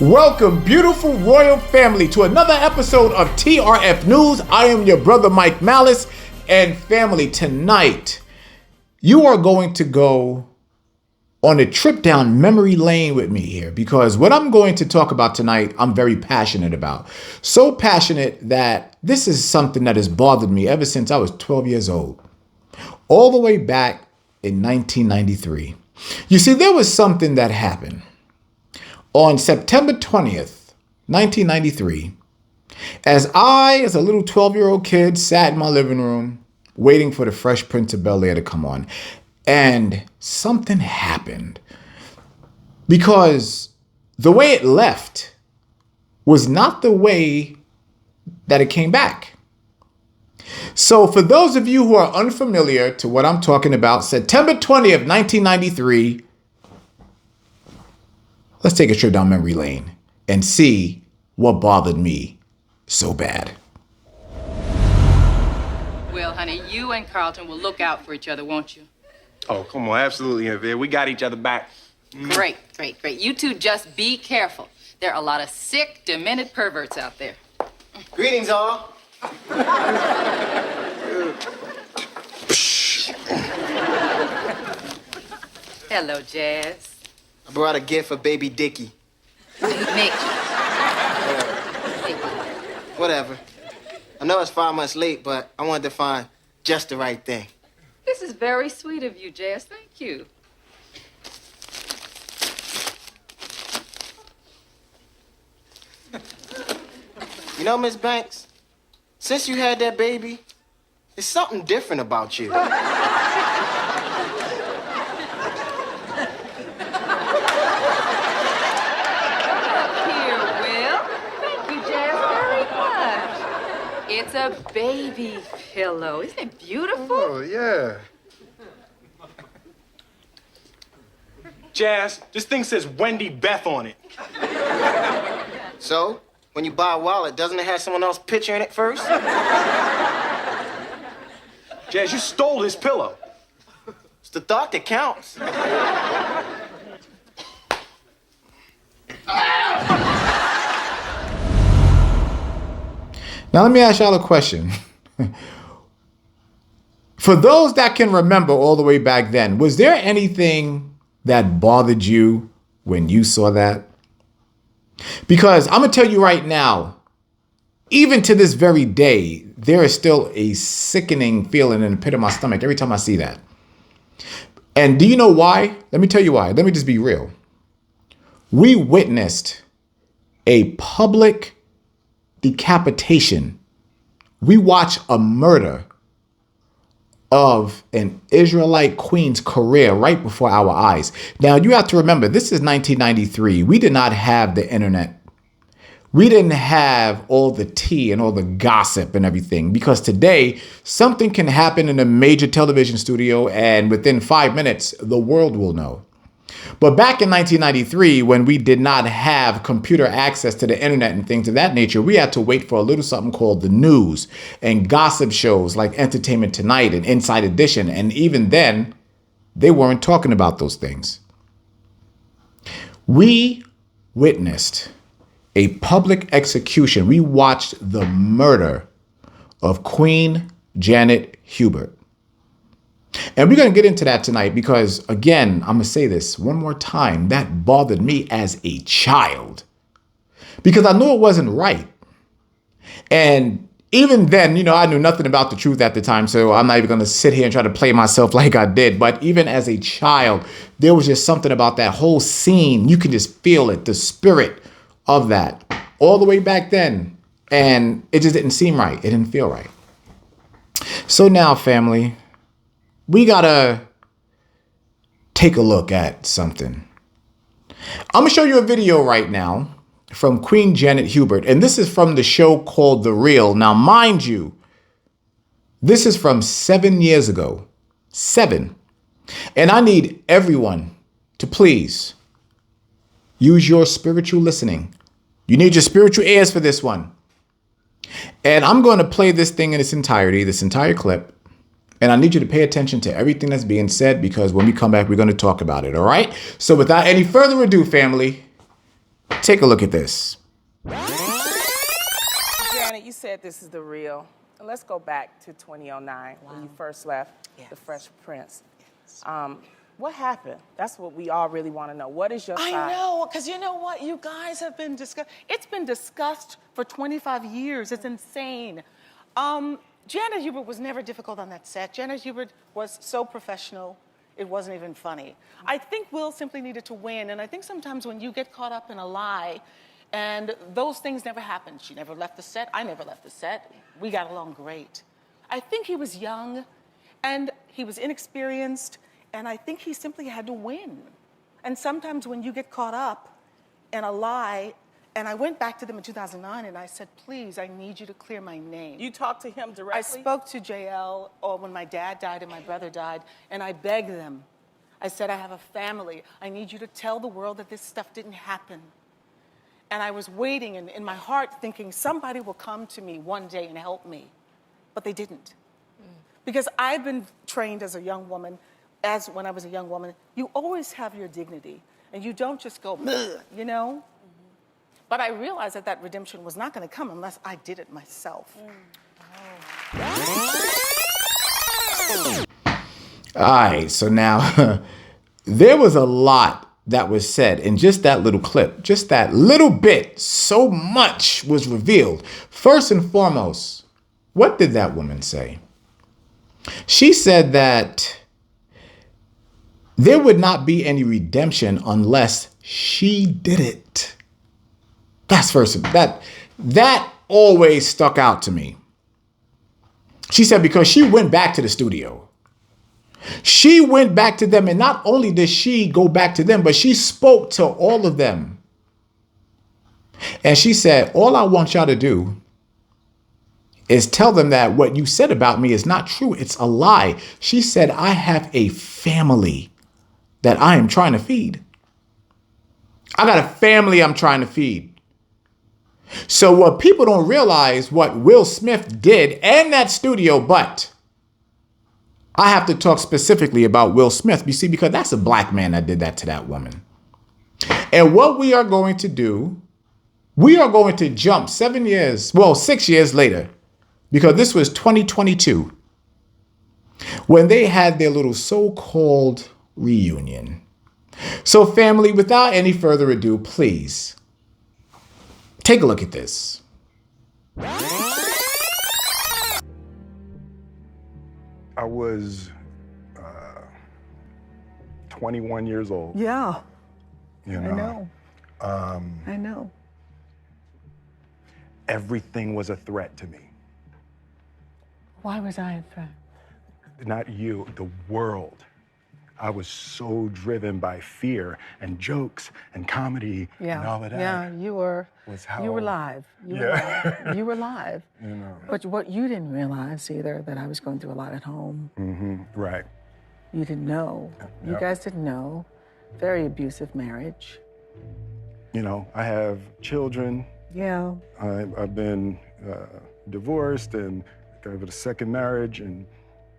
Welcome, beautiful royal family, to another episode of TRF News. I am your brother, Mike Maliss, and family, tonight, you are going to go on a trip down memory lane with me here, because what I'm going to talk about tonight, I'm very passionate about. So passionate that this is something that has bothered me ever since I was 12 years old, all the way back in 1993. You see, there was something that happened. On September 20th, 1993, as a little 12-year-old kid, sat in my living room waiting for the Fresh Prince of Bel-Air to come on, and something happened. Because the way it left was not the way that it came back. So for those of you who are unfamiliar to what I'm talking about, September 20th, 1993, let's take a trip down memory lane and see what bothered me so bad. Well, honey, you and Carlton will look out for each other, won't you? Oh, come on, absolutely, Viv. We got each other back. Great. You two just be careful. There are a lot of sick, demented perverts out there. Greetings, all. Hello, Jazz. I brought a gift for baby Dickie. Nick. Whatever. I know it's 5 months late, but I wanted to find just the right thing. This is very sweet of you, Jazz. Thank you. You know, Miss Banks, since you had that baby, there's something different about you. It's a baby pillow. Isn't it beautiful? Oh, yeah. Jazz, this thing says Wendy Beth on it. So, when you buy a wallet, doesn't it have someone else's picture in it first? Jazz, you stole this pillow. It's the thought that counts. Now, let me ask y'all a question. For those that can remember all the way back then, was there anything that bothered you when you saw that? Because I'm going to tell you right now, even to this very day, there is still a sickening feeling in the pit of my stomach every time I see that. And do you know why? Let me tell you why. Let me just be real. We witnessed a public decapitation. We watch a murder of an Israelite Queen's career right before our eyes. Now, you have to remember, this is 1993. We did not have the internet. We didn't have all the tea and all the gossip and everything, because today something can happen in a major television studio and within 5 minutes, the world will know. But back in 1993, when we did not have computer access to the internet and things of that nature, we had to wait for a little something called the news and gossip shows like Entertainment Tonight and Inside Edition. And even then, they weren't talking about those things. We witnessed a public execution. We watched the murder of Queen Janet Hubert. And we're going to get into that tonight because, again, I'm going to say this one more time. That bothered me as a child because I knew it wasn't right. And even then, I knew nothing about the truth at the time. So I'm not even going to sit here and try to play myself like I did. But even as a child, there was just something about that whole scene. You can just feel it, the spirit of that all the way back then. And it just didn't seem right. It didn't feel right. So now, family, we gotta take a look at something. I'm gonna show you a video right now from Queen Janet Hubert, and this is from the show called The Real. Now, mind you, this is from 7 years ago. 7. And I need everyone to please use your spiritual listening. You need your spiritual ears for this one. And I'm going to play this thing in its entirety, this entire clip. And I need you to pay attention to everything that's being said because when we come back, we're going to talk about it. All right. So without any further ado, family, Take a look at this. Janet, you said this is the real. And let's go back to 2009 when you first left The Fresh Prince. What happened? That's what we all really want to know. What is your side? I know, because you know what? You guys have been discussed. It's been discussed for 25 years. It's insane. Janet Hubert was never difficult on that set. Janet Hubert was so professional, it wasn't even funny. I think Will simply needed to win, and I think sometimes when you get caught up in a lie, and those things never happened. She never left the set. I never left the set. We got along great. I think he was young, and he was inexperienced, and I think he simply had to win. And sometimes when you get caught up in a lie, and I went back to them in 2009 and I said, please, I need you to clear my name. You talked to him directly? I spoke to JL when my dad died and my brother died, and I begged them. I said, I have a family. I need you to tell the world that this stuff didn't happen. And I was waiting in my heart thinking somebody will come to me one day and help me. But they didn't. Because I've been trained as a young woman, when I was a young woman, you always have your dignity. And you don't just go, you know? But I realized that redemption was not going to come unless I did it myself. All right, so now there was a lot that was said in just that little clip, just that little bit. So much was revealed. First and foremost, what did that woman say? She said that there would not be any redemption unless she did it. That's first. That always stuck out to me. She said because she went back to the studio. She went back to them, and not only did she go back to them, but she spoke to all of them. And she said, all I want y'all to do is tell them that what you said about me is not true. It's a lie. She said, I have a family that I am trying to feed. I got a family I'm trying to feed. So what people don't realize, what Will Smith did and that studio, but I have to talk specifically about Will Smith, you see, because that's a black man that did that to that woman. And what we are going to do, we are going to jump 6 years later, because this was 2022, when they had their little so-called reunion. So family, without any further ado, please take a look at this. I was 21 years old. Yeah, You know, I know. everything was a threat to me. Why was I a threat? Not you, the world. I was so driven by fear and jokes and comedy and all of that. Yeah, you were live. You were live. You know. But what you didn't realize either, that I was going through a lot at home. Right. You didn't know. You guys didn't know. Very abusive marriage. You know, I have children. Yeah. I've been divorced and got a second marriage, and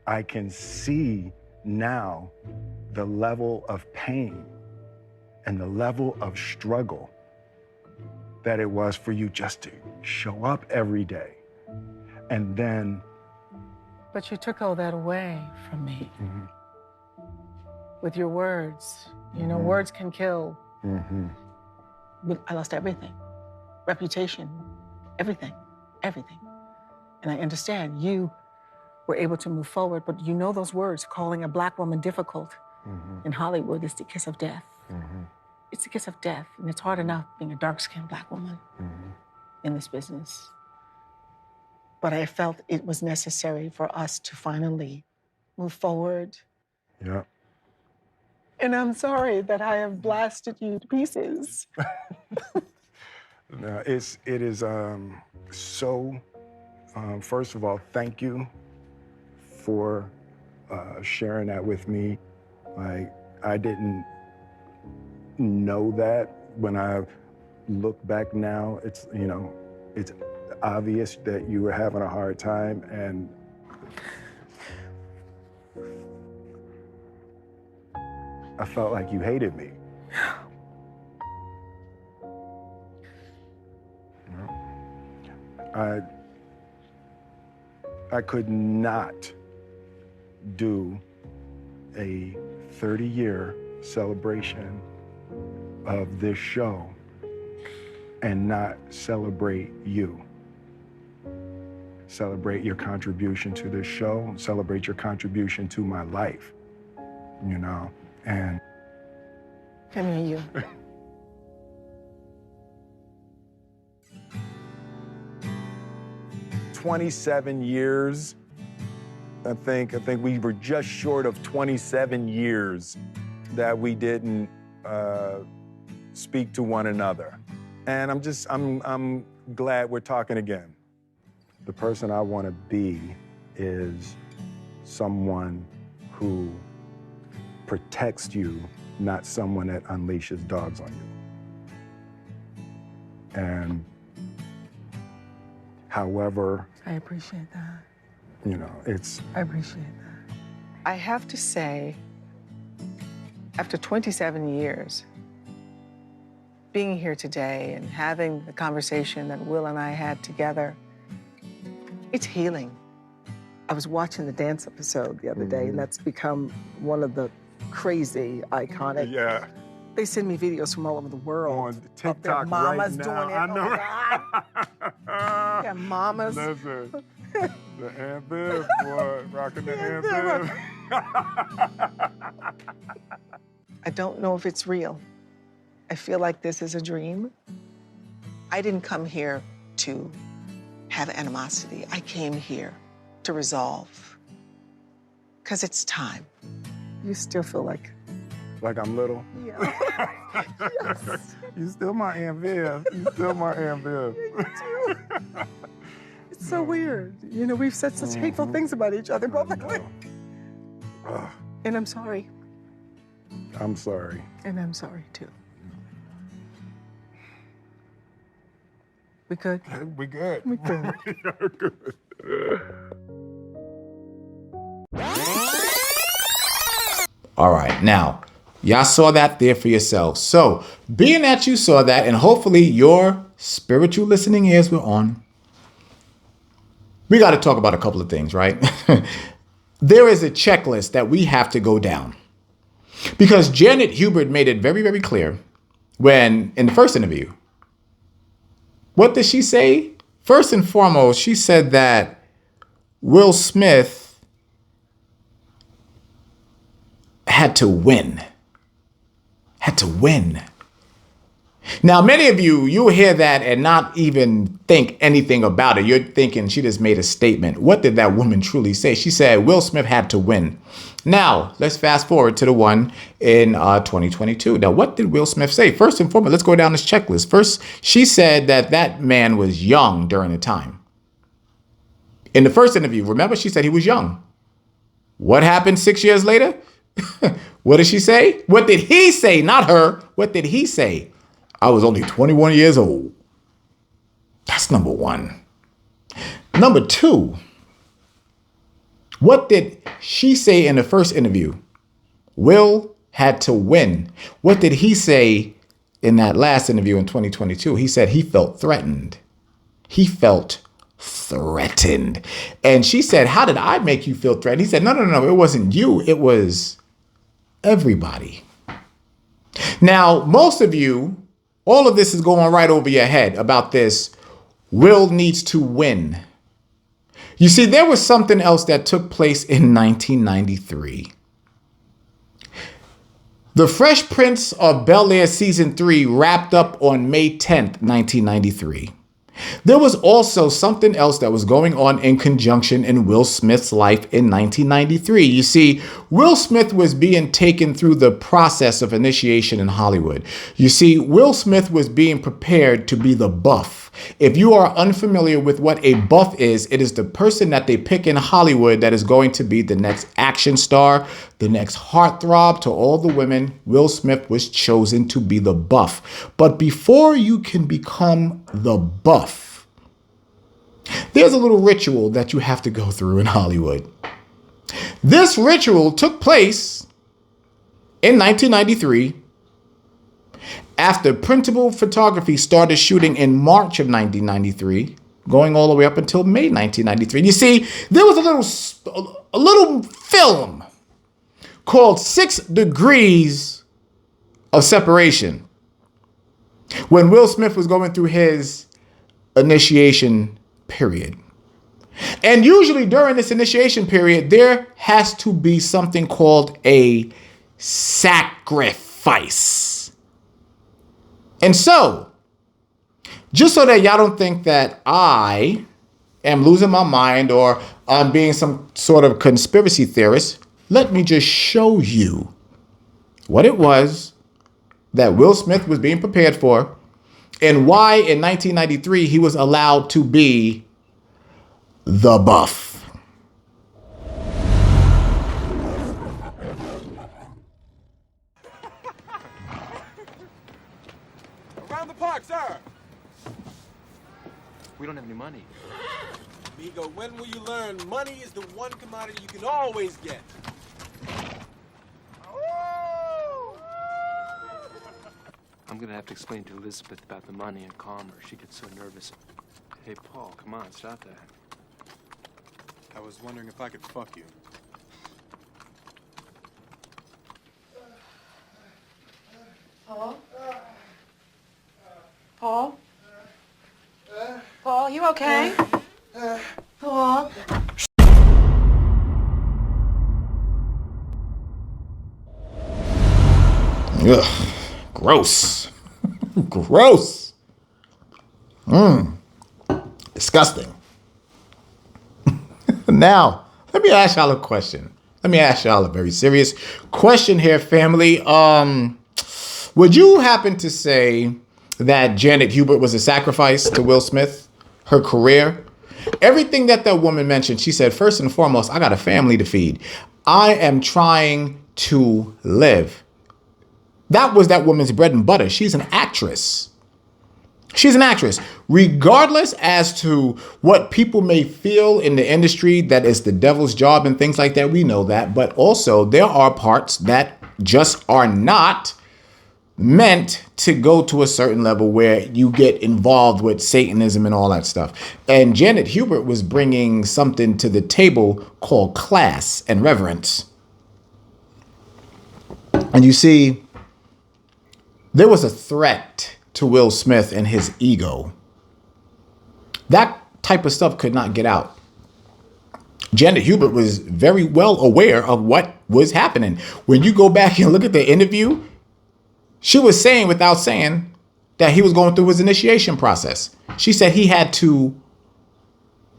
I can see now the level of pain and the level of struggle that it was for you just to show up every day. And then... But you took all that away from me. With your words. You know, words can kill. But I lost everything. Reputation, everything. And I understand you were able to move forward, but you know those words, calling a black woman difficult in Hollywood is the kiss of death. It's the kiss of death, and it's hard enough being a dark-skinned black woman in this business. But I felt it was necessary for us to finally move forward. Yeah. And I'm sorry that I have blasted you to pieces. No, it is so, first of all, thank you for sharing that with me. Like, I didn't know that. When I look back now, it's, you know, it's obvious that you were having a hard time, and I felt like you hated me. I could not do a 30-year celebration of this show and not celebrate you. Celebrate your contribution to this show, celebrate your contribution to my life, you know, and... Come here, you. 27 years. I think we were just short of 27 years that we didn't speak to one another. And I'm glad we're talking again. The person I want to be is someone who protects you, not someone that unleashes dogs on you. And however, I appreciate that. you know, I appreciate that. I have to say, after 27 years, being here today and having the conversation that Will and I had together, it's healing. I was watching the dance episode the other day, and that's become one of the crazy, iconic. yeah. They send me videos from all over the world. On of TikTok their mamas right now. doing it. I know. Oh, God. Yeah, mamas. Listen, the Aunt Viv, boy, rocking the Aunt Viv. I don't know if it's real. I feel like this is a dream. I didn't come here to have animosity. I came here to resolve. Because it's time. You still feel like... Like I'm little? Yeah. Yes. You still my Aunt Viv. You still my Aunt Viv. It's so weird. You know, we've said such hateful things about each other publicly. And I'm sorry. I'm sorry. And I'm sorry, too. We good? We good. We good. We are good. All right, now, y'all saw that there for yourselves. So, being that you saw that, and hopefully your spiritual listening ears were on, we got to talk about a couple of things, right? There is a checklist that we have to go down. Because Janet Hubert made it very, very clear when, in the first interview, what did she say? First and foremost, she said that Will Smith had to win. Had to win. Now, many of you'll hear that and not even think anything about it. You're thinking she just made a statement. What did that woman truly say? She said Will Smith had to win. Now, let's fast forward to the one in 2022. Now, what did Will Smith say? First and foremost, let's go down this checklist. First, she said that that man was young during the time. In the first interview, remember, she said he was young. What happened 6 years later? What did she say? What did he say? Not her. What did he say? I was only 21 years old. That's number one. Number two, what did she say in the first interview? Will had to win. What did he say in that last interview in 2022? He said he felt threatened. He felt threatened. And she said, how did I make you feel threatened? He said, no, it wasn't you. It was everybody. Now, most of you, all of this is going right over your head about this. Will needs to win. You see, there was something else that took place in 1993. The Fresh Prince of Bel-Air Season 3 wrapped up on May 10th, 1993. There was also something else that was going on in conjunction in Will Smith's life in 1993. You see, Will Smith was being taken through the process of initiation in Hollywood. You see, Will Smith was being prepared to be the buff. If you are unfamiliar with what a buff is, it is the person that they pick in Hollywood that is going to be the next action star, the next heartthrob to all the women. Will Smith was chosen to be the buff. But before you can become the buff, there's a little ritual that you have to go through in Hollywood. This ritual took place in 1993 after principal photography started shooting in March of 1993. going all the way up until May 1993. You see, there was a little film called 6 Degrees of Separation when Will Smith was going through his initiation period. And usually during this initiation period, there has to be something called a sacrifice. And so, just so that y'all don't think that I am losing my mind or I'm being some sort of conspiracy theorist, let me just show you what it was that Will Smith was being prepared for and why in 1993 he was allowed to be the buff. Around the park, sir. We don't have any money. Amigo, when will you learn money is the one commodity you can always get? I'm gonna have to explain to Elizabeth about the money and calm her. She gets so nervous. Hey, Paul, come on, stop that. I was wondering if I could fuck you. Paul? Paul? Paul, you okay? Paul? Ugh, gross. Gross. Disgusting. Now, let me ask y'all a question. Let me ask y'all a very serious question here, family. Would you happen to say that Janet Hubert was a sacrifice to Will Smith, her career? Everything that woman mentioned, she said, first and foremost, I got a family to feed. I am trying to live. That was that woman's bread and butter. She's an actress. She's an actress. Regardless as to what people may feel in the industry, that is the devil's job and things like that, we know that. But also there are parts that just are not meant to go to a certain level where you get involved with Satanism and all that stuff. And Janet Hubert was bringing something to the table called class and reverence. And you see, there was a threat to Will Smith and his ego. That type of stuff could not get out. Janet Hubert was very well aware of what was happening. When you go back and look at the interview, she was saying without saying that he was going through his initiation process. She said he had to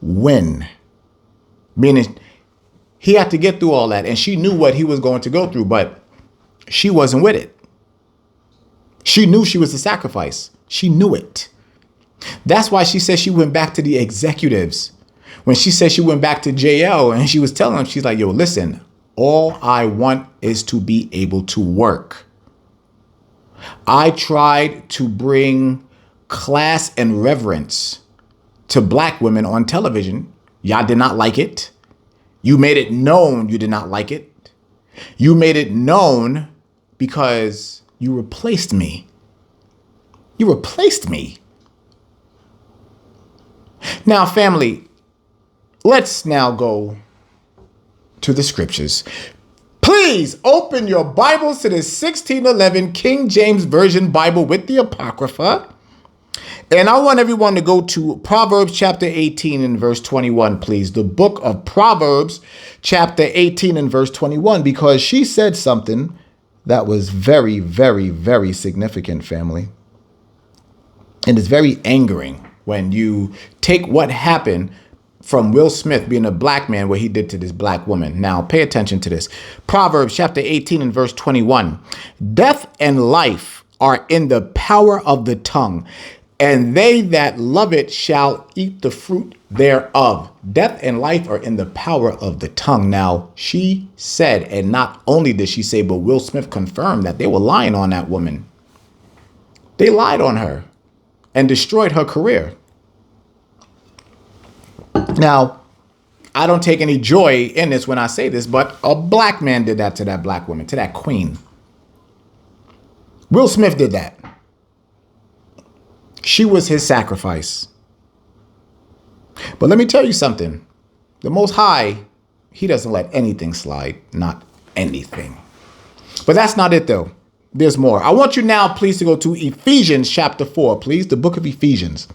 win, meaning he had to get through all that. And she knew what he was going to go through, but she wasn't with it. She knew she was a sacrifice. She knew it. That's why she said she went back to the executives. When she said she went back to JL and she was telling them, she's like, yo, listen, all I want is to be able to work. I tried to bring class and reverence to black women on television. Y'all did not like it. You made it known you did not like it. You made it known because you replaced me. You replaced me. Now, family, let's now go to the scriptures. Please open your Bibles to the 1611 King James Version Bible with the Apocrypha. And I want everyone to go to Proverbs chapter 18 and verse 21, please. The book of Proverbs chapter 18 and verse 21, because she said something that was very, very, very significant, family. And it's very angering when you take what happened from Will Smith being a black man, what he did to this black woman. Now, pay attention to this. Proverbs chapter 18 and verse 21. Death and life are in the power of the tongue, and they that love it shall eat the fruit thereof. Death and life are in the power of the tongue. Now, she said, and not only did she say, but Will Smith confirmed that they were lying on that woman. They lied on her and destroyed her career. Now, I don't take any joy in this when I say this, but a black man did that to that black woman, to that queen. Will Smith did that. She was his sacrifice. But let me tell you something. The Most High, he doesn't let anything slide. Not anything. But that's not it, though. There's more. I want you now, please, to go to Ephesians chapter 4, please. The book of Ephesians.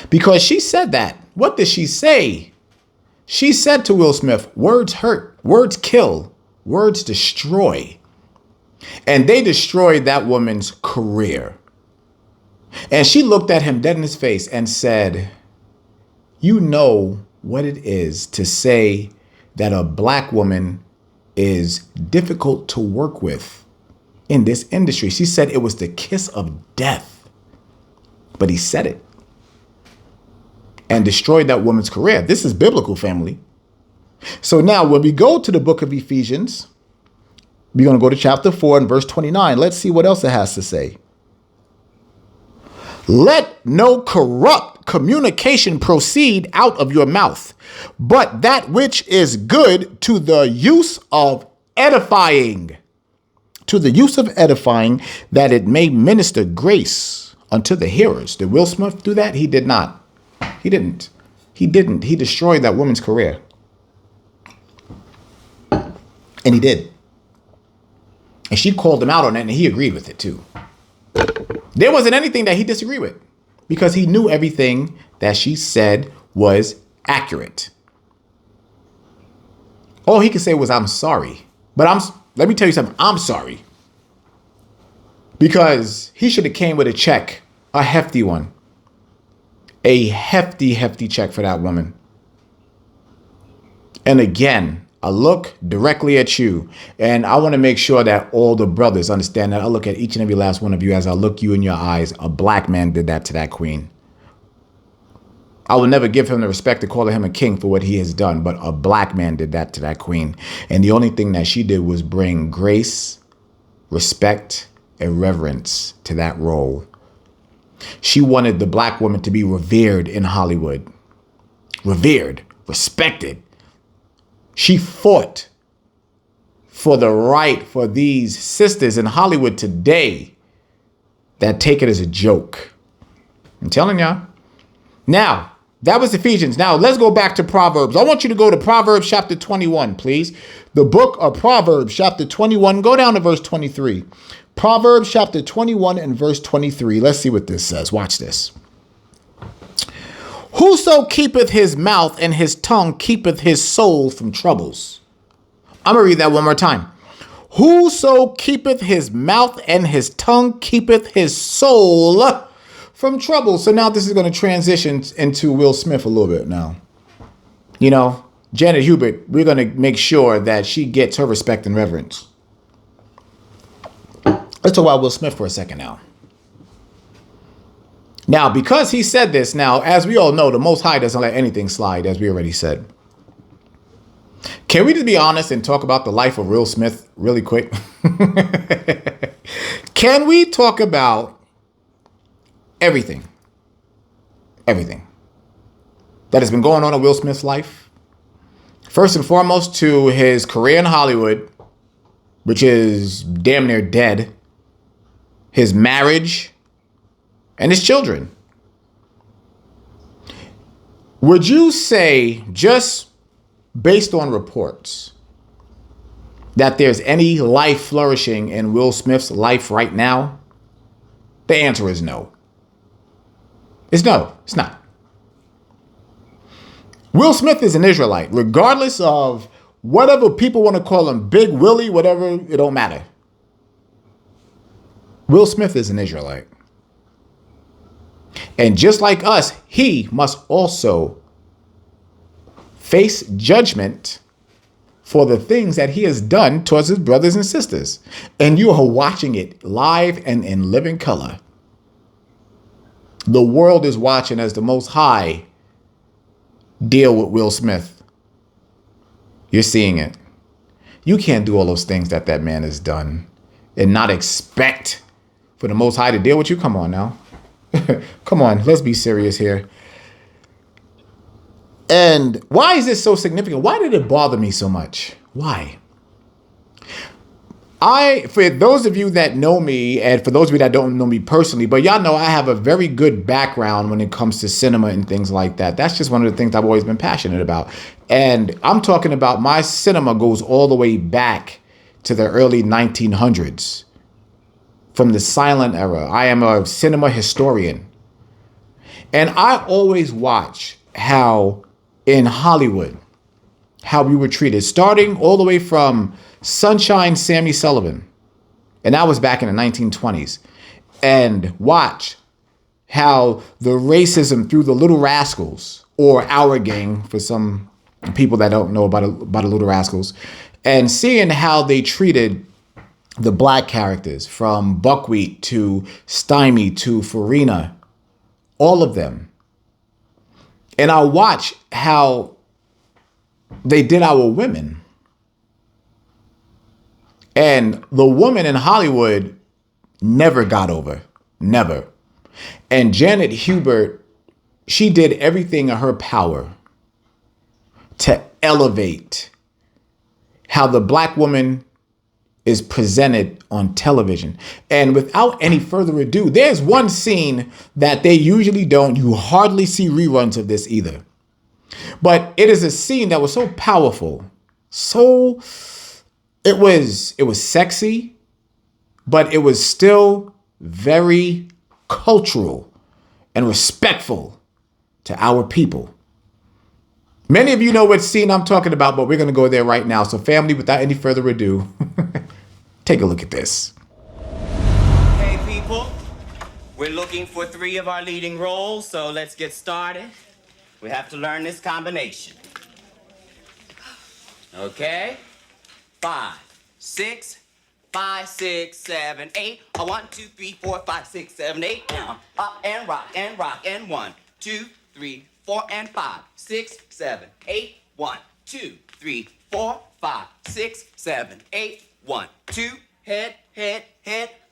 Because she said that. What did she say? She said to Will Smith, words hurt, words kill, words destroy. And they destroyed that woman's career. And she looked at him dead in his face and said, you know what it is to say that a black woman is difficult to work with in this industry. She said it was the kiss of death. But he said it. And destroyed that woman's career. This is biblical, family. So now when we go to the book of Ephesians, we're going to go to chapter 4 and verse 29. Let's see what else it has to say. Let no corrupt communication proceed out of your mouth, but that which is good to the use of edifying. To the use of edifying, that it may minister grace unto the hearers. Did Will Smith do that? He did not. He didn't. He didn't. He destroyed that woman's career. And he did. And she called him out on it, and he agreed with it too. There wasn't anything that he disagreed with because he knew everything that she said was accurate. All he could say was, I'm sorry. But let me tell you something. I'm sorry. Because he should have came with a check, a hefty one. A hefty, hefty check for that woman. And again, I look directly at you, and I want to make sure that all the brothers understand that I look at each and every last one of you as I look you in your eyes. A black man did that to that queen. I will never give him the respect to call him a king for what he has done, but a black man did that to that queen. And the only thing that she did was bring grace, respect, and reverence to that role. She wanted the black woman to be revered in Hollywood. Revered, respected. She fought for the right for these sisters in Hollywood today that take it as a joke. I'm telling y'all. Now, that was Ephesians. Now, let's go back to Proverbs. I want you to go to Proverbs chapter 21, please. The book of Proverbs chapter 21. Go down to verse 23. Proverbs chapter 21 and verse 23. Let's see what this says. Watch this. Whoso keepeth his mouth and his tongue keepeth his soul from troubles. I'm going to read that one more time. Whoso keepeth his mouth and his tongue keepeth his soul from trouble. So now this is going to transition into Will Smith a little bit now. You know, Janet Hubert, we're going to make sure that she gets her respect and reverence. Let's talk about Will Smith for a second now. Now, because he said this, now, as we all know, the Most High doesn't let anything slide, as we already said. Can we just be honest and talk about the life of Will Smith really quick? Can we talk about everything that has been going on in Will Smith's life? First and foremost, to his career in Hollywood, which is damn near dead, his marriage, and his children. Would you say, just based on reports, that there's any life flourishing in Will Smith's life right now? The answer is no. It's no, it's not. Will Smith is an Israelite, regardless of whatever people want to call him, Big Willie, whatever, it don't matter. Will Smith is an Israelite. And just like us, he must also face judgment for the things that he has done towards his brothers and sisters. And you are watching it live and in living color. The world is watching as the Most High deal with Will Smith. You're seeing it. You can't do all those things that that man has done and not expect for the Most High to deal with you. Come on now. Come on, let's be serious here. And why is this so significant? Why did it bother me so much? Why? For those of you that know me, and for those of you that don't know me personally, but y'all know I have a very good background when it comes to cinema and things like that. That's just one of the things I've always been passionate about. And I'm talking about my cinema goes all the way back to the early 1900s, from the silent era. I am a cinema historian. And I always watch how in Hollywood, how we were treated, starting all the way from Sunshine Sammy Sullivan, and that was back in the 1920s, and watch how the racism through the Little Rascals, or Our Gang for some people that don't know about the Little Rascals, and seeing how they treated the black characters, from Buckwheat to Stymie to Farina, all of them. And I watch how they did our women. And the woman in Hollywood never got over. Never. And Janet Hubert, she did everything in her power to elevate how the black woman is presented on television. And without any further ado, there's one scene that they usually don't. You hardly see reruns of this either. But it is a scene that was so powerful. It was sexy, but it was still very cultural and respectful to our people. Many of you know what scene I'm talking about, but we're going to go there right now. So family, without any further ado, take a look at this. Hey people, we're looking for 3 of our leading roles, so let's get started. We have to learn this combination. Okay? 5, 6, 5, 6, 7, 8. 1, 2, 3, 4, 5, 6, 7, 8. Now, up and rock and 1, 2, 3, 4 and 5, 6, 7, 8. 1, 2, 3, 4, 5, 6, 7, 8. 1, 2, head,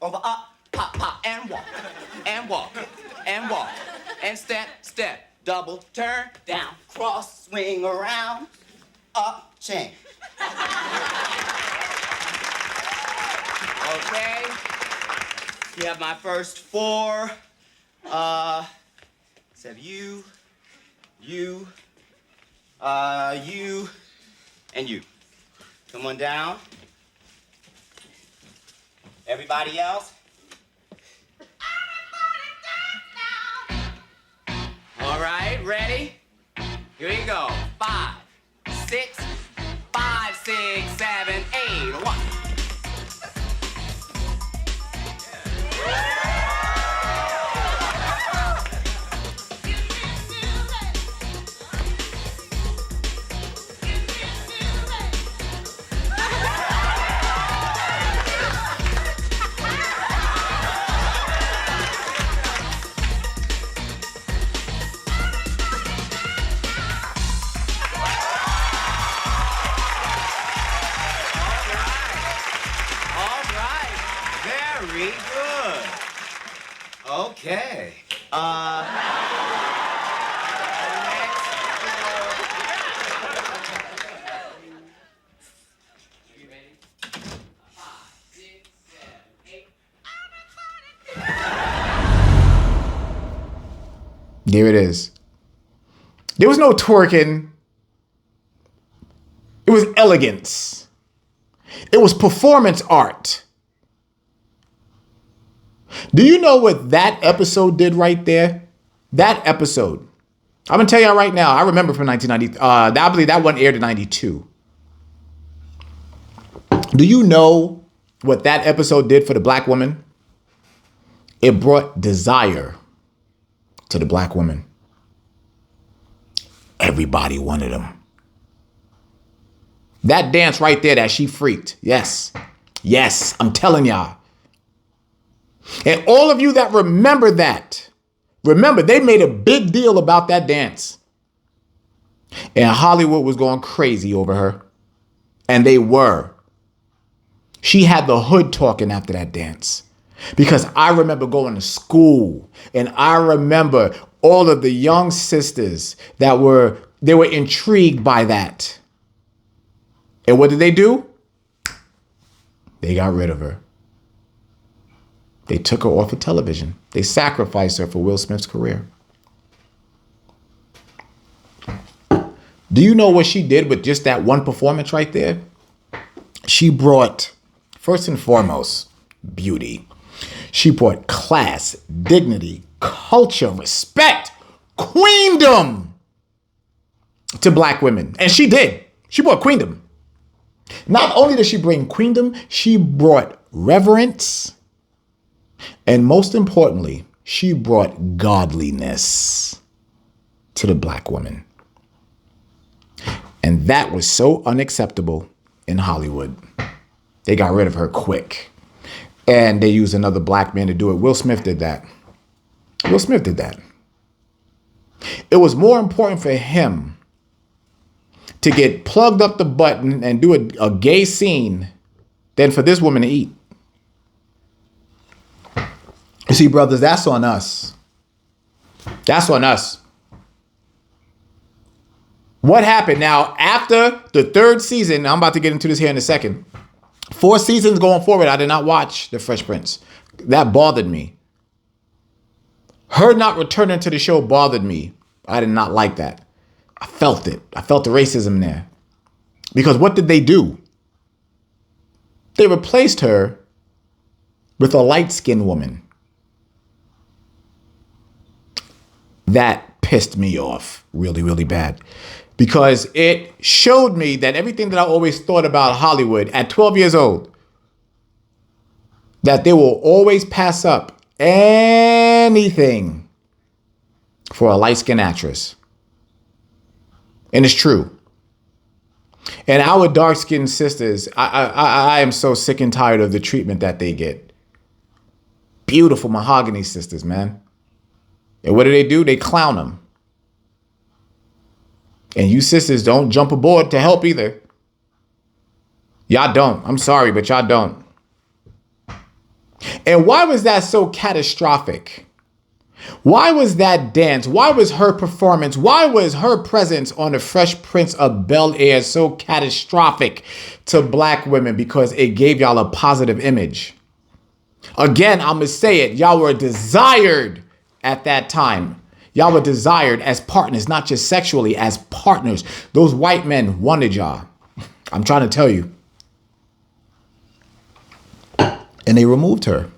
over, up, pop, and walk, and step, double, turn, down, cross, swing around, up, chain. Okay, you have my first 4. Let's have you, and you. Come on down. Everybody else? All right, ready? Here we go. 5, 6, 5, 6, 7, 8. 1. Very good. Okay. There it is. There was no twerking. It was elegance. It was performance art. Do you know what that episode did right there? That episode. I'm going to tell y'all right now. I remember from 1990. I believe that one aired in 92. Do you know what that episode did for the black woman? It brought desire to the black woman. Everybody wanted them. That dance right there that she freaked. Yes. Yes, I'm telling y'all. And all of you that remember that, remember they made a big deal about that dance. And Hollywood was going crazy over her. And they were. She had the hood talking after that dance. Because I remember going to school and I remember all of the young sisters that were intrigued by that. And what did they do? They got rid of her. They took her off of television. They sacrificed her for Will Smith's career. Do you know what she did with just that one performance right there? She brought, first and foremost, beauty. She brought class, dignity, culture, respect, queendom to black women. And she did. She brought queendom. Not only did she bring queendom, she brought reverence. And most importantly, she brought godliness to the black woman. And that was so unacceptable in Hollywood. They got rid of her quick. And they used another black man to do it. Will Smith did that. Will Smith did that. It was more important for him to get plugged up the button and do a gay scene than for this woman to eat. You see, brothers, that's on us. That's on us. What happened now after the third season? I'm about to get into this here in a second. 4 seasons going forward, I did not watch The Fresh Prince. That bothered me. Her not returning to the show bothered me. I did not like that. I felt it. I felt the racism there. Because what did they do? They replaced her with a light-skinned woman. That pissed me off really, really bad. Because it showed me that everything that I always thought about Hollywood at 12 years old, that they will always pass up anything for a light-skinned actress. And it's true. And our dark-skinned sisters, I am so sick and tired of the treatment that they get. Beautiful mahogany sisters, man. And what do? They clown them. And you sisters don't jump aboard to help either. Y'all don't. I'm sorry, but y'all don't. And why was that so catastrophic? Why was that dance? Why was her performance? Why was her presence on the Fresh Prince of Bel-Air so catastrophic to black women? Because it gave y'all a positive image. Again, I'm going to say it. Y'all were desired at that time. Y'all were desired as partners, not just sexually, as partners. Those white men wanted y'all. I'm trying to tell you. And they removed her.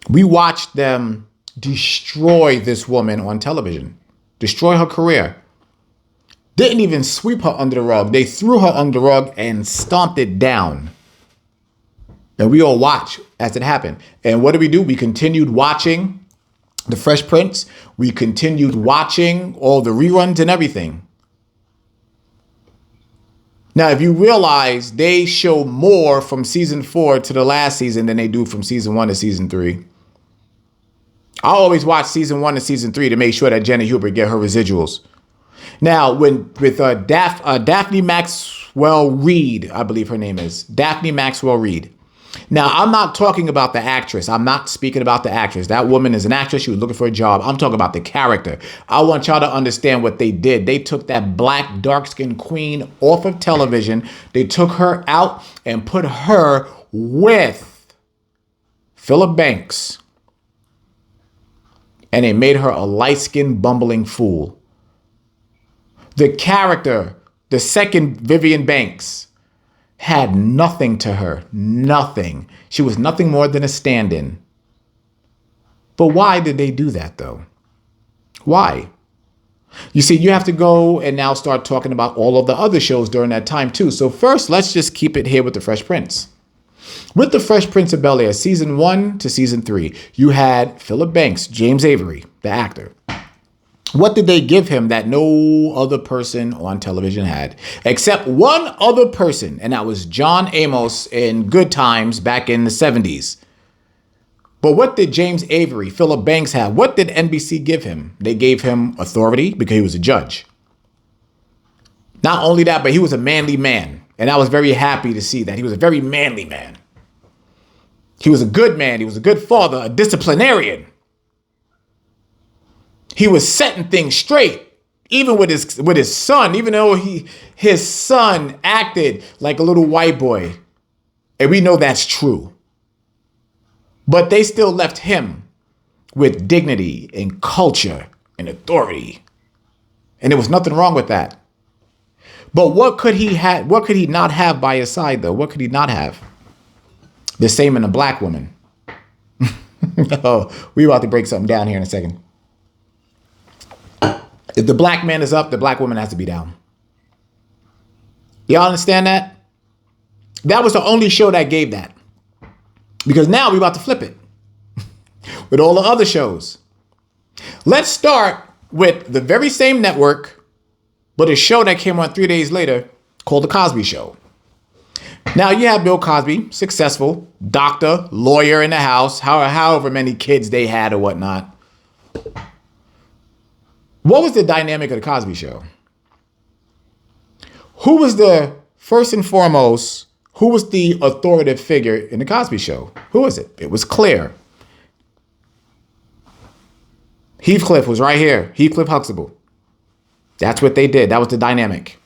We watched them destroy this woman on television. Destroy her career. Didn't even sweep her under the rug. They threw her under the rug and stomped it down. And we all watched as it happened. And what did? We continued watching The Fresh Prince. We continued watching all the reruns and everything. Now, if you realize they show more from season 4 to the last season than they do from season 1 to season 3. I always watch season 1 to season 3 to make sure that Janet Hubert get her residuals. Now, with Daphne Maxwell Reid, I believe her name is Daphne Maxwell Reid. Now, I'm not talking about the actress. I'm not speaking about the actress. That woman is an actress. She was looking for a job. I'm talking about the character. I want y'all to understand what they did. They took that black, dark-skinned queen off of television. They took her out and put her with Philip Banks. And they made her a light-skinned, bumbling fool. The character, the second Vivian Banks, had nothing to her. Nothing. She was nothing more than a stand-in. But why did they do that, though? Why? You see, you have to go and now start talking about all of the other shows during that time, too. So first, let's just keep it here with The Fresh Prince. With The Fresh Prince of Bel-Air, season 1 to season 3, you had Philip Banks, James Avery, the actor. What did they give him that no other person on television had? Except one other person, and that was John Amos in Good Times back in the 70s. But what did James Avery, Philip Banks, have? What did NBC give him? They gave him authority because he was a judge. Not only that, but he was a manly man. And I was very happy to see that. He was a very manly man. He was a good man. He was a good father, a disciplinarian. He was setting things straight, even with his son, even though his son acted like a little white boy And we know that's true. But they still left him with dignity and culture and authority. And there was nothing wrong with that. But what could he not have by his side, though? What could he not have? The same in a black woman. Oh, we about to break something down here in a second. If the black man is up, the black woman has to be down. Y'all understand that? That was the only show that gave that. Because now we're about to flip it with all the other shows. Let's start with the very same network, but a show that came on 3 days later called The Cosby Show. Now you have Bill Cosby, successful, doctor, lawyer in the house, however many kids they had or whatnot. What was the dynamic of The Cosby Show? Who was the, first and foremost, who was the authoritative figure in The Cosby Show? Who was it? It was Claire. Heathcliff was right here. Heathcliff Huxtable. That's what they did. That was the dynamic.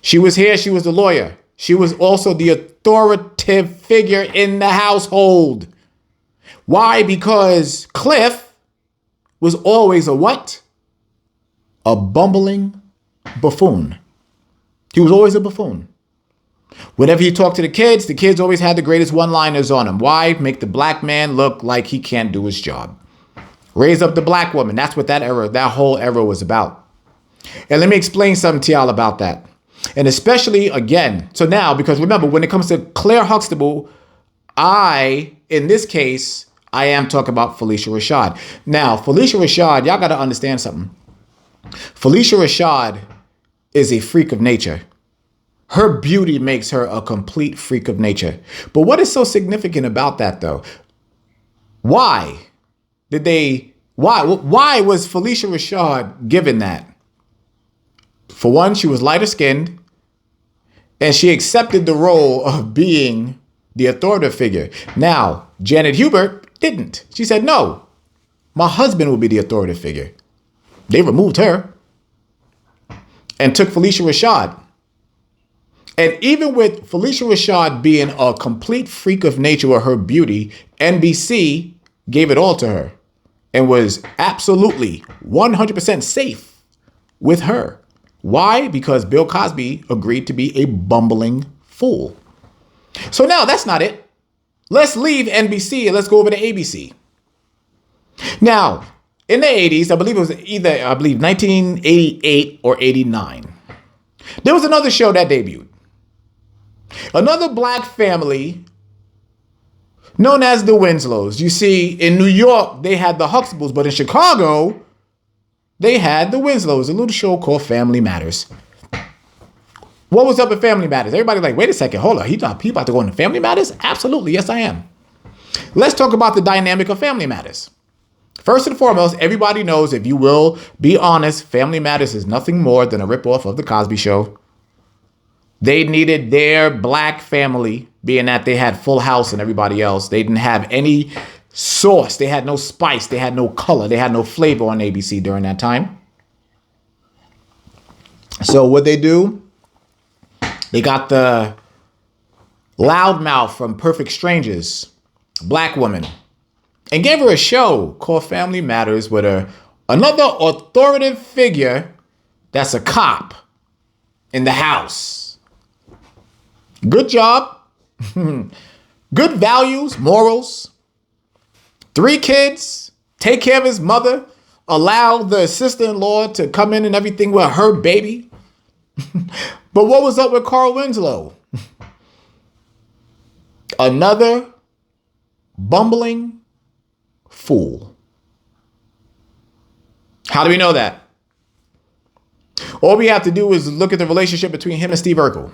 She was here. She was the lawyer. She was also the authoritative figure in the household. Why? Because Cliff was always a what? A bumbling buffoon. He was always a buffoon. Whenever he talked to the kids always had the greatest one-liners on him. Why? Make the black man look like he can't do his job. Raise up the black woman. That's what that whole era was about. And let me explain something to y'all about that. And especially, again, so now, because remember, when it comes to Claire Huxtable, in this case, I am talking about Felicia Rashad. Now, Felicia Rashad, y'all got to understand something. Felicia Rashad is a freak of nature. Her beauty makes her a complete freak of nature. But what is so significant about that, though? Why was Felicia Rashad given that? For one, she was lighter skinned, and she accepted the role of being the authoritative figure. Now, Janet Hubert didn't. She said, no, my husband will be the authoritative figure. They removed her and took Felicia Rashad. And even with Felicia Rashad being a complete freak of nature with her beauty, NBC gave it all to her and was absolutely 100% safe with her. Why? Because Bill Cosby agreed to be a bumbling fool. So now that's not it. Let's leave NBC and let's go over to ABC. Now, in the 80s, I believe it was 1988 or 89, there was another show that debuted. Another black family known as the Winslows. You see, in New York, they had the Huxtables, but in Chicago, they had the Winslows, a little show called Family Matters. What was up with Family Matters? Everybody like, wait a second, hold on. He about to go into Family Matters? Absolutely, yes I am. Let's talk about the dynamic of Family Matters. First and foremost, everybody knows, if you will be honest, Family Matters is nothing more than a ripoff of The Cosby Show. They needed their black family, being that they had Full House and everybody else. They didn't have any sauce. They had no spice. They had no color. They had no flavor on ABC during that time. So what they do, they got the loudmouth from Perfect Strangers, black woman, and gave her a show called Family Matters with another authoritative figure that's a cop in the house. Good job. Good values, morals. 3 kids, take care of his mother, allow the sister-in-law to come in and everything with her baby. But what was up with Carl Winslow? Another bumbling fool. How do we know that? All we have to do is look at the relationship between him and Steve Urkel.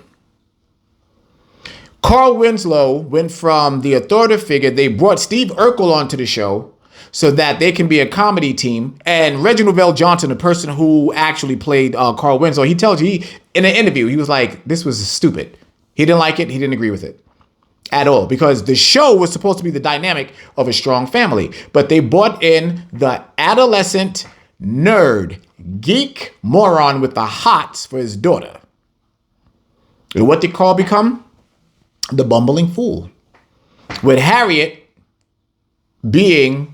Carl Winslow went from the authoritative figure. They brought Steve Urkel onto the show so that they can be a comedy team. And Reginald VelJohnson, the person who actually played Carl Winslow, he tells you, in an interview, he was like, this was stupid. He didn't like it. He didn't agree with it at all, because the show was supposed to be the dynamic of a strong family. But they brought in the adolescent nerd, geek moron with the hots for his daughter. And what did Carl become? the bumbling fool, with Harriet being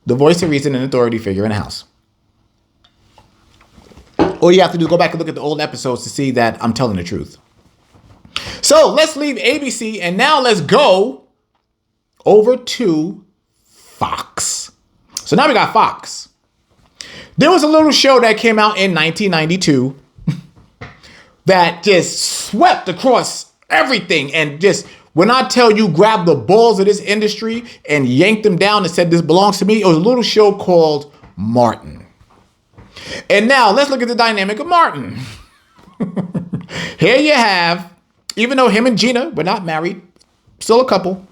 the voice of reason and authority figure in the house. All you have to do is go back and look at the old episodes to see that I'm telling the truth. So let's leave ABC and now let's go over to Fox. So now we got Fox. There was a little show that came out in 1992 that just swept across everything and just, when I tell you, grab the balls of this industry and yanked them down and said, this belongs to me. It was a little show called Martin. And now let's look at the dynamic of Martin. Here you have, even though him and Gina were not married, still a couple,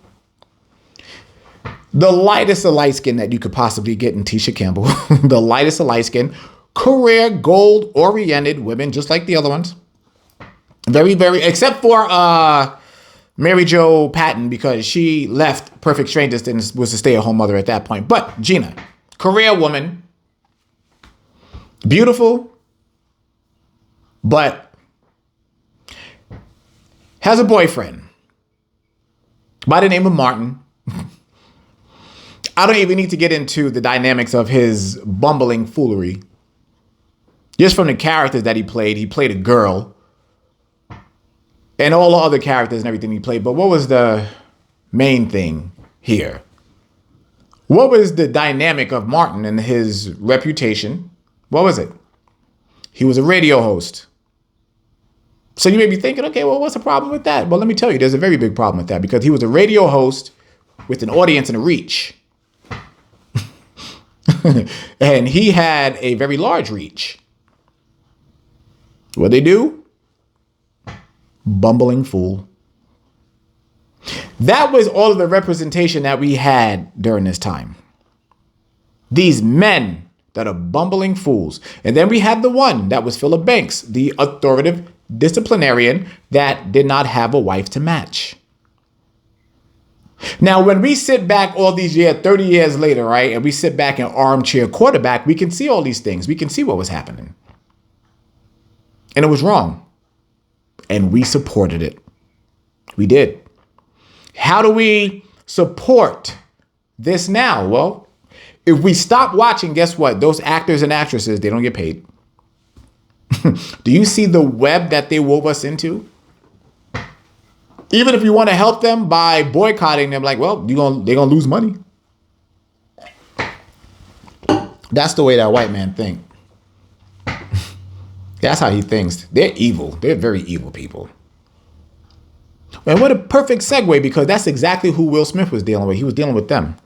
the lightest of light skin that you could possibly get in Tisha Campbell, the lightest of light skin, career gold oriented women, just like the other ones. Very, very, except for Mary Jo Patton, because she left Perfect Strangers and was a stay-at-home mother at that point. But Gina, career woman, beautiful, but has a boyfriend by the name of Martin. I don't even need to get into the dynamics of his bumbling foolery. Just from the characters that he played a girl. And all the other characters and everything he played. But what was the main thing here? What was the dynamic of Martin and his reputation? What was it? He was a radio host. So you may be thinking, okay, well, what's the problem with that? Well, let me tell you, there's a very big problem with that, because he was a radio host with an audience and a reach. And he had a very large reach. What they do? Bumbling fool. That was all of the representation that we had during this time. These men that are bumbling fools. And then we had the one that was Philip Banks, the authoritative disciplinarian that did not have a wife to match. Now, when we sit back all these years, 30 years later, right, and we sit back in armchair quarterback, we can see all these things. We can see what was happening. And it was wrong. And we supported it. We did. How do we support this now? Well, if we stop watching, guess what? Those actors and actresses, they don't get paid. Do you see the web that they wove us into? Even if you want to help them by boycotting them, like, well, they're gonna lose money. That's the way that white man think. That's how he thinks. They're evil. They're very evil people. And what a perfect segue, because that's exactly who Will Smith was dealing with. He was dealing with them.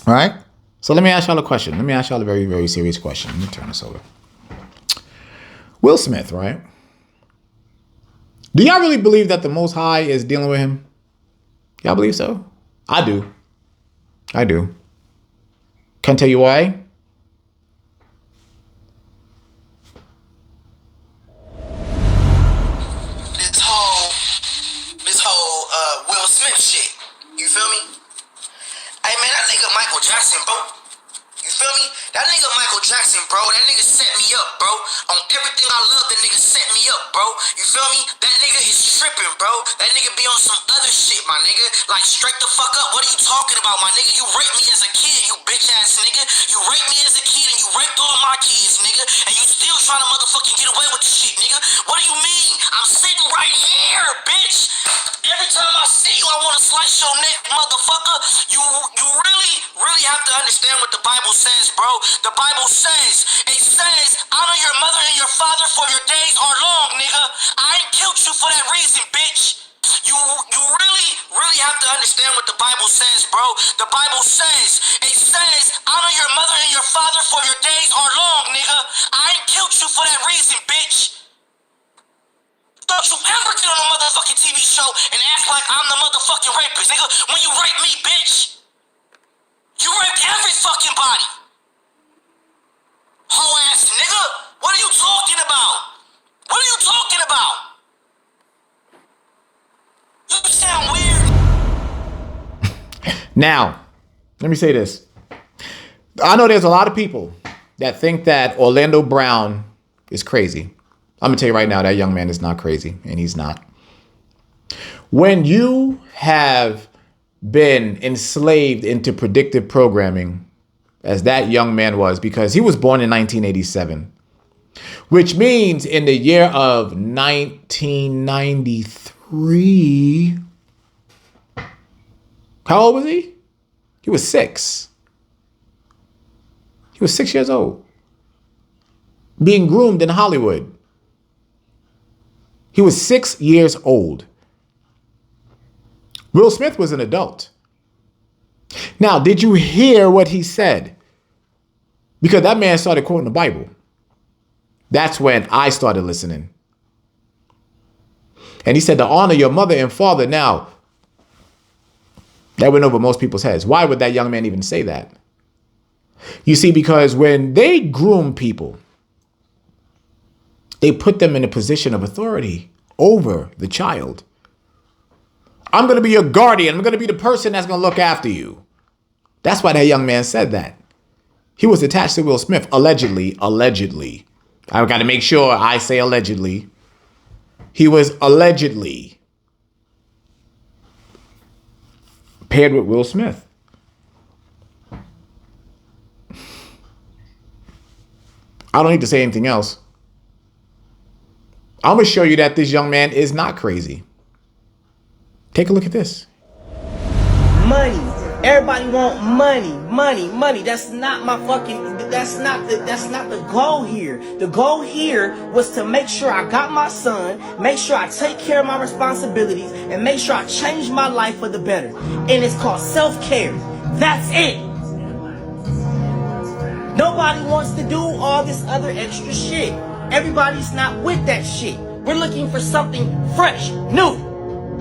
All right? So let me ask y'all a question. Let me ask y'all a very, very serious question. Let me turn this over. Will Smith, right? Do y'all really believe that the Most High is dealing with him? Y'all believe so? I do. I do. Can't tell you why. This whole Will Smith shit. You feel me? Hey man, that nigga Michael Jackson, bro. You feel me? That nigga Michael Jackson, bro. That nigga set me up, bro. On everything I love, that nigga set me up, bro. You feel me? That nigga is tripping, bro. That nigga be on some other shit, my nigga. Like, straight the fuck up. What are you talking about, my nigga? You raped me as a kid, you bitch ass nigga. You raped me as a kid and you raped all my kids, nigga. And you still trying to motherfucking get away with the shit, nigga. What do you mean? I'm sitting right here, bitch. Every time I see you, I want to slice your neck, motherfucker. You really have to understand what the Bible says, bro. The Bible says, honor your mother and your father, for your days are long, nigga. I ain't killed you for that reason, bitch. You really have to understand what the Bible says, bro. The Bible says, honor your mother and your father, for your days are long, nigga. I ain't killed you for that reason, bitch. Don't you ever get on a motherfucking TV show and act like I'm the motherfucking rapist, nigga. When you rape me, bitch, you raped every fucking body. Whole ass nigga. What are you talking about? What are you talking about? You sound weird. Now, let me say this. I know there's a lot of people that think that Orlando Brown is crazy. I'm going to tell you right now, that young man is not crazy, and he's not. When you have been enslaved into predictive programming, as that young man was, because he was born in 1987, which means in the year of 1993, how old was he? He was 6. He was 6 years old, being groomed in Hollywood. He was 6 years old. Will Smith was an adult. Now, did you hear what he said? Because that man started quoting the Bible. That's when I started listening. And he said to honor your mother and father. Now, that went over most people's heads. Why would that young man even say that? You see, because when they groom people, they put them in a position of authority over the child. I'm going to be your guardian. I'm going to be the person that's going to look after you. That's why that young man said that. He was attached to Will Smith, allegedly. I've got to make sure I say allegedly. He was allegedly paired with Will Smith. I don't need to say anything else. I'm going to show you that this young man is not crazy. Take a look at this. Money. Everybody want money. That's not my fucking, that's not the goal here. The goal here was to make sure I got my son, make sure I take care of my responsibilities, and make sure I change my life for the better. And it's called self-care. That's it. Nobody wants to do all this other extra shit. Everybody's not with that shit. We're looking for something fresh, new.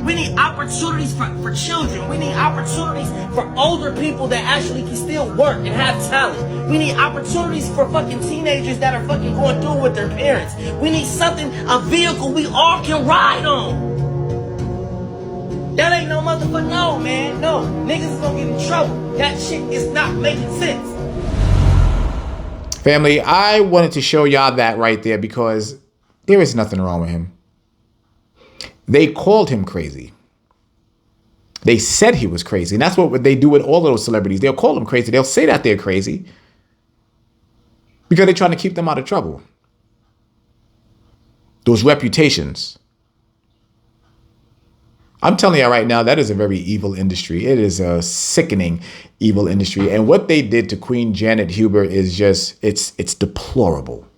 We need opportunities for children. We need opportunities for older people that actually can still work and have talent. We need opportunities for fucking teenagers that are fucking going through with their parents. We need something, a vehicle we all can ride on. That ain't no motherfucker, no, man. No, niggas is gonna get in trouble. That shit is not making sense. Family, I wanted to show y'all that right there because there is nothing wrong with him. They called him crazy. They said he was crazy. And that's what they do with all of those celebrities. They'll call them crazy. They'll say that they're crazy because they're trying to keep them out of trouble. Those reputations. I'm telling you right now, that is a very evil industry. It is a sickening, evil industry. And what they did to Queen Janet Hubert is just, it's deplorable.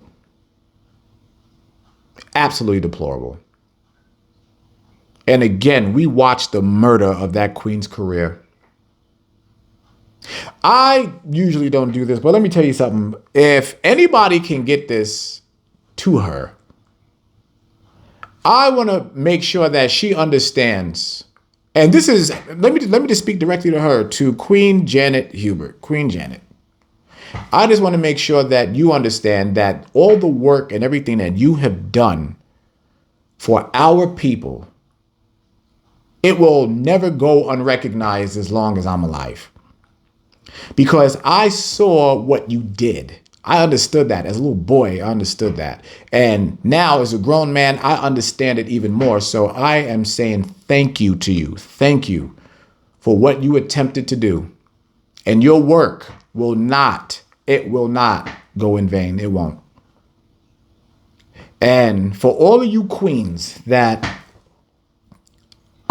Absolutely deplorable. And again, we watched the murder of that queen's career. I usually don't do this, but let me tell you something. If anybody can get this to her, I want to make sure that she understands. And this is, let me just speak directly to her, to Queen Janet Hubert, Queen Janet. I just want to make sure that you understand that all the work and everything that you have done for our people, it will never go unrecognized as long as I'm alive. Because I saw what you did. I understood that. As a little boy, I understood that. And now as a grown man, I understand it even more. So I am saying thank you to you. Thank you for what you attempted to do. And your work will not go in vain. It won't. And for all of you queens that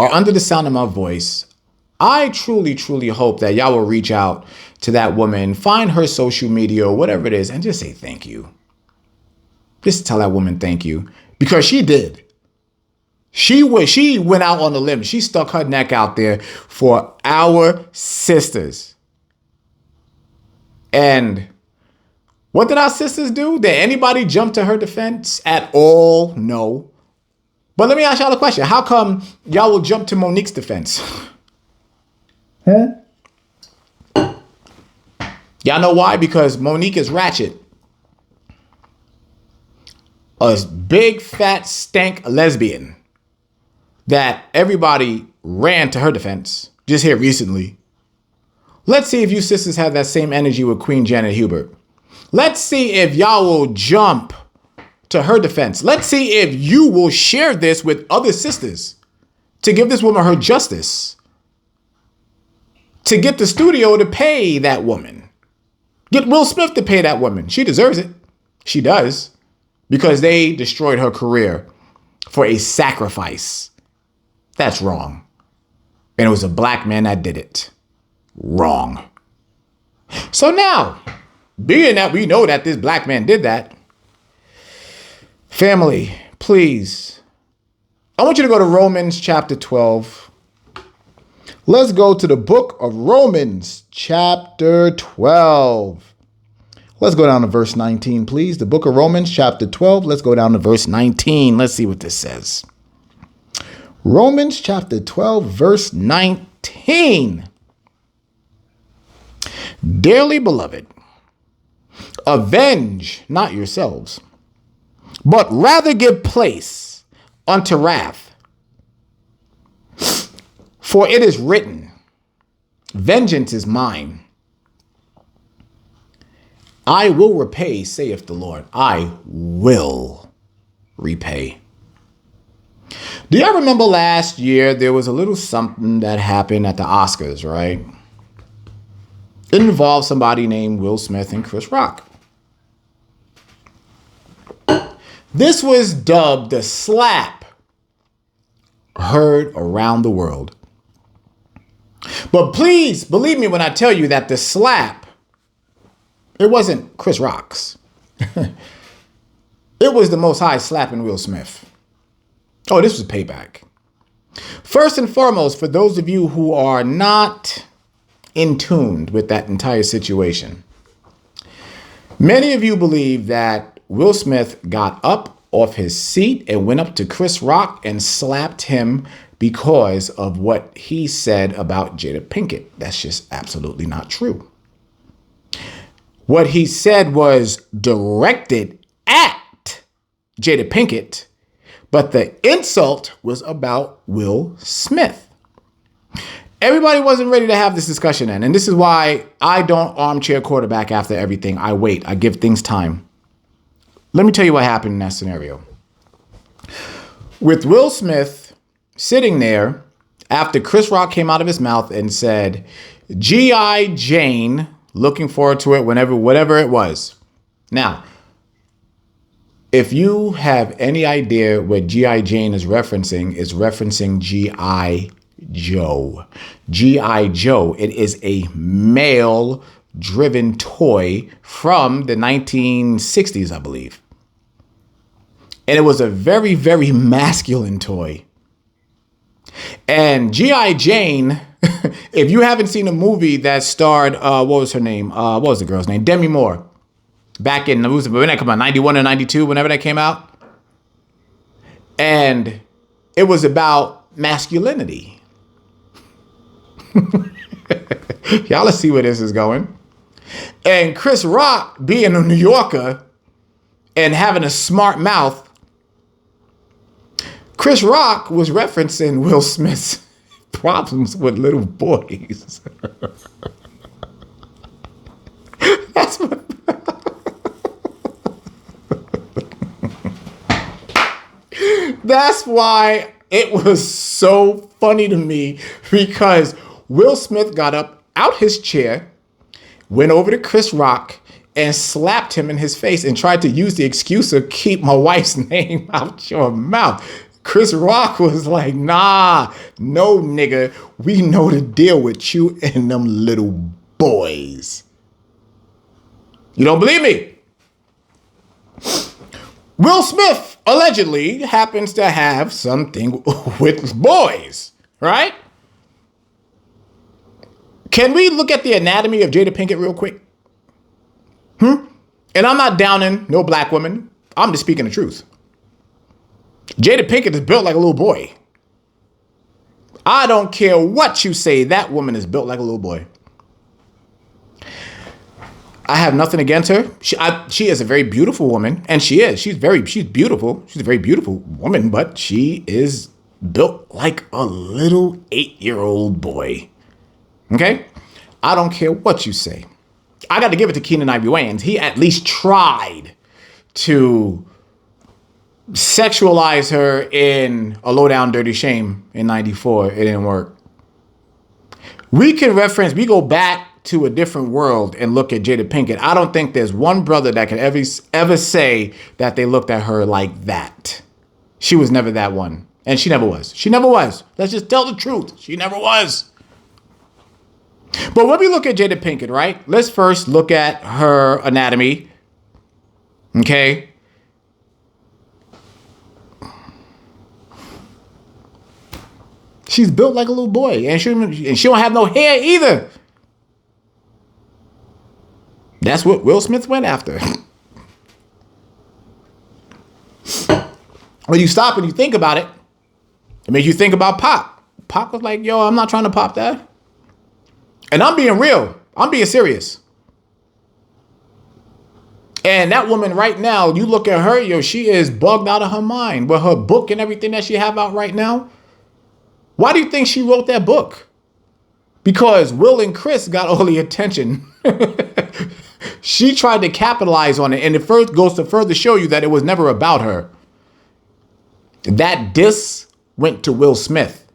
are under the sound of my voice, I truly, truly hope that y'all will reach out to that woman, find her social media or whatever it is, and just say thank you. Just tell that woman thank you. Because she did. She went out on a limb. She stuck her neck out there for our sisters. And what did our sisters do? Did anybody jump to her defense at all? No. But let me ask y'all a question. How come y'all will jump to Monique's defense? Huh? Y'all know why? Because Monique is ratchet. A big, fat, stank lesbian that everybody ran to her defense just here recently. Let's see if you sisters have that same energy with Queen Janet Hubert. Let's see if y'all will jump to her defense. Let's see if you will share this with other sisters. to give this woman her justice, to get the studio to pay that woman, get Will Smith to pay that woman. She deserves it. She does, because they destroyed her career for a sacrifice. That's wrong. And it was a black man that did it. Wrong. So now, being that we know that this black man did that, family, please, I want you to go to Romans chapter 12. Let's go to the book of Romans chapter 12. Let's go down to verse 19, please. The book of Romans chapter 12. Let's go down to verse 19. Let's see what this says. Romans chapter 12, verse 19. Dearly beloved, avenge not yourselves, but rather give place unto wrath. For it is written, vengeance is mine. I will repay, saith the Lord. I will repay. Do y'all remember last year there was a little something that happened at the Oscars, right? It involved somebody named Will Smith and Chris Rock. This was dubbed the slap heard around the world. But please believe me when I tell you that the slap, it wasn't Chris Rock's. It was the Most High slapping Will Smith. Oh, this was payback. First and foremost, for those of you who are not in tune with that entire situation, many of you believe that Will Smith got up off his seat and went up to Chris Rock and slapped him because of what he said about Jada Pinkett. That's just absolutely not true. What he said was directed at Jada Pinkett, but the insult was about Will Smith. Everybody wasn't ready to have this discussion then. And this is why I don't armchair quarterback after everything. I wait. I give things time. Let me tell you what happened in that scenario. With Will Smith sitting there after Chris Rock came out of his mouth and said, G.I. Jane, looking forward to it whenever, whatever it was. Now, if you have any idea what G.I. Jane is referencing G.I. Joe. G.I. Joe, it is a male-driven toy from the 1960s, I believe. And it was a very, very masculine toy. And G.I. Jane, if you haven't seen a movie that starred, what was her name? What was the girl's name? Demi Moore. Back in, when that came out, 91 or 92, whenever that came out. And it was about masculinity. Y'all, let's see where this is going. And Chris Rock, being a New Yorker and having a smart mouth, Chris Rock was referencing Will Smith's problems with little boys. That's what. That's why it was so funny to me, because Will Smith got up out his chair, went over to Chris Rock and slapped him in his face and tried to use the excuse of keep my wife's name out your mouth. Chris Rock was like, nah, no, nigga, we know the deal with you and them little boys. You don't believe me? Will Smith allegedly happens to have something with boys, right? Can we look at the anatomy of Jada Pinkett real quick? And I'm not downing no black woman. I'm just speaking the truth. Jada Pinkett is built like a little boy. I don't care what you say. That woman is built like a little boy. I have nothing against her. She is a very beautiful woman, and she is. She's beautiful. She's a very beautiful woman, but she is built like a little 8-year-old boy. Okay? I don't care what you say. I got to give it to Keenan Ivory Wayans. He at least tried to sexualize her in A Low Down Dirty Shame in 94. It didn't work. We go back to a different world and look at Jada Pinkett. I don't think there's one brother that can ever say that they looked at her like that. She was never that one. And she never was. She never was. Let's just tell the truth. She never was. But when we look at Jada Pinkett, right? Let's first look at her anatomy. Okay? She's built like a little boy. And she don't have no hair either. That's what Will Smith went after. When you stop and you think about it, it makes you think about Pop. Pop was like, yo, I'm not trying to pop that. And I'm being real. I'm being serious. And that woman right now, you look at her, yo, she is bugged out of her mind with her book and everything that she have out right now. Why do you think she wrote that book? Because Will and Chris got all the attention. She tried to capitalize on it. And it first goes to further show you that it was never about her. That diss went to Will Smith.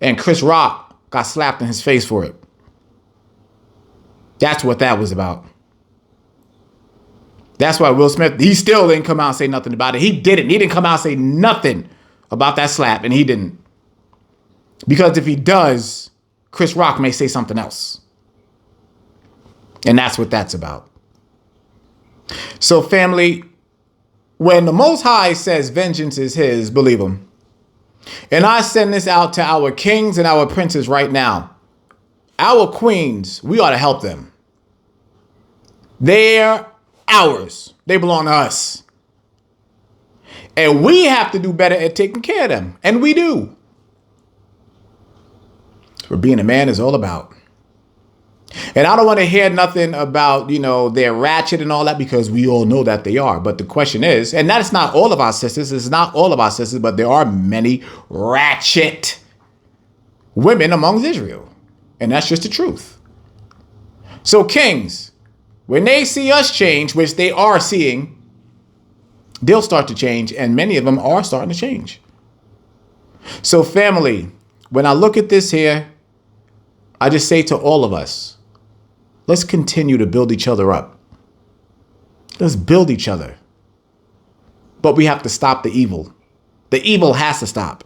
And Chris Rock got slapped in his face for it. That's what that was about. That's why Will Smith, he still didn't come out and say nothing about it. He didn't. He didn't come out and say nothing about that slap. And he didn't. Because if he does, Chris Rock may say something else. And that's what that's about. So family, when the Most High says vengeance is his, believe him. And I send this out to our kings and our princes right now. Our queens, we ought to help them. They're ours. They belong to us. And we have to do better at taking care of them. And we do. That's what being a man is all about. And I don't want to hear nothing about, they're ratchet and all that, because we all know that they are. But the question is, and that's not all of our sisters. It's not all of our sisters, but there are many ratchet women amongst Israel. And that's just the truth. So kings, when they see us change, which they are seeing, they'll start to change. And many of them are starting to change. So family, when I look at this here, I just say to all of us, let's continue to build each other up. Let's build each other. But we have to stop the evil. The evil has to stop.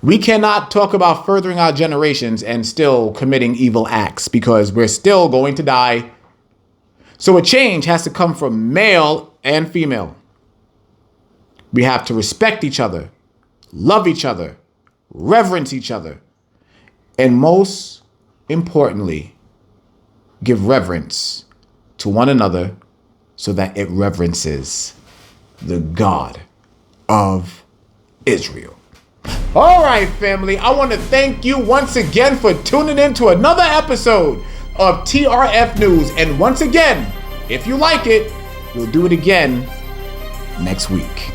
We cannot talk about furthering our generations and still committing evil acts, because we're still going to die. So a change has to come from male and female. We have to respect each other, love each other, reverence each other, and most importantly, give reverence to one another so that it reverences the God of Israel. All right, family, I want to thank you once again for tuning in to another episode of TRF News. And once again, if you like it, we'll do it again next week.